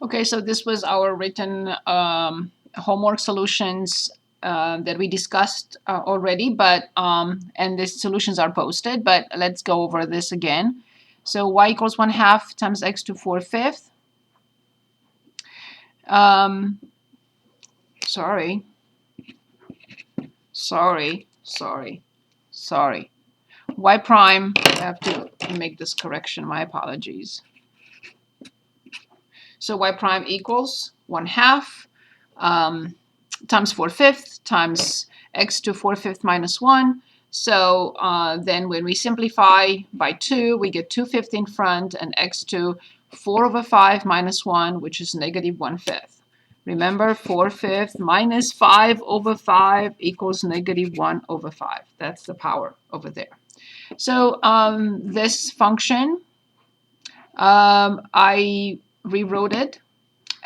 Okay, so this was our written homework solutions that we discussed already, but and the solutions are posted, but let's go over this again. So y equals 1/2 times x to 4/5. Sorry. Y prime, I have to make this correction, my apologies. So y prime equals 1/2 times 4/5 times x to 4/5 minus 1. So then when we simplify by 2, we get 2/5 in front and x to 4/5 minus 1, which is negative 1/5. Remember, 4/5 minus 5/5 equals negative 1/5. That's the power over there. So this function, I rewrote it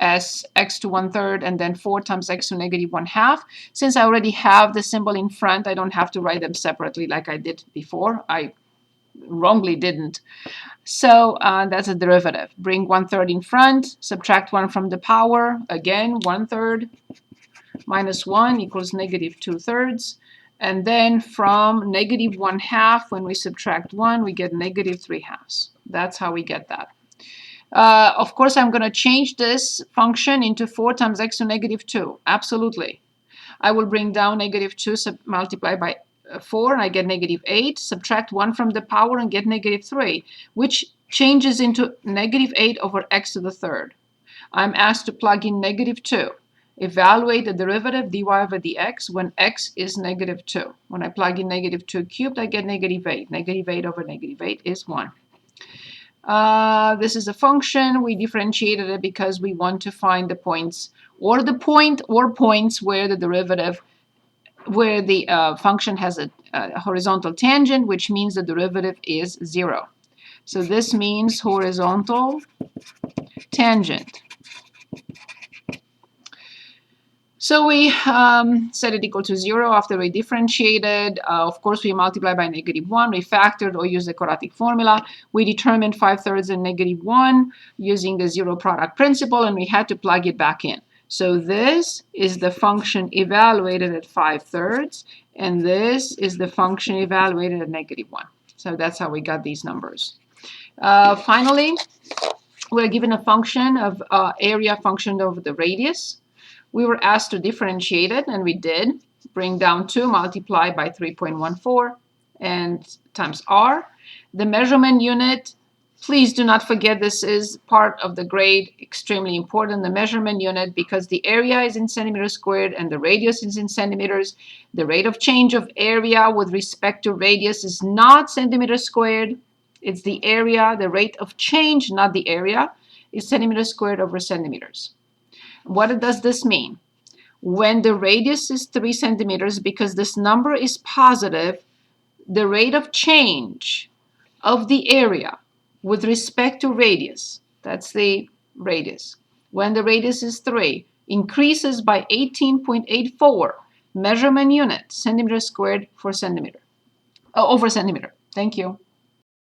as x to 1/3 and then 4 times x to negative 1/2. Since I already have the symbol in front, I don't have to write them separately like I did before. I wrongly didn't. So that's a derivative. Bring 1/3 in front, subtract 1 from the power. Again, 1/3 minus 1 equals negative 2/3. And then from negative 1/2, when we subtract 1, we get negative 3/2. That's how we get that. Of course, I'm going to change this function into 4 times x to negative 2. Absolutely. I will bring down negative 2, multiply by 4, and I get negative 8. Subtract 1 from the power and get negative 3, which changes into negative 8 over x to the third. I'm asked to plug in negative 2. Evaluate the derivative dy over dx when x is negative 2. When I plug in negative 2 cubed, I get negative 8. Negative 8 over negative 8 is 1. This is a function. We differentiated it because we want to find the points or the point or points where the derivative, where the function has a horizontal tangent, which means the derivative is 0. So this means horizontal tangent. So we set it equal to 0 after we differentiated. Of course, we multiply by negative 1. We factored or used the quadratic formula. We determined 5/3 and negative 1 using the zero product principle, and we had to plug it back in. So this is the function evaluated at 5/3, and this is the function evaluated at negative 1. So that's how we got these numbers. Finally, we're given a function of area function over the radius. We were asked to differentiate it, and we did. Bring down 2, multiply by 3.14 and times r. The measurement unit, please do not forget this is part of the grade, extremely important. The measurement unit, because the area is in centimeters squared and the radius is in centimeters. The rate of change of area with respect to radius is not centimeters squared. It's the area, the rate of change, not the area, is centimeters squared over centimeters. What does this mean? When the radius is 3 centimeters, because this number is positive, the rate of change of the area with respect to radius, that's the radius, when the radius is 3, increases by 18.84 measurement unit, centimeters squared for centimeter, over centimeter. Thank you.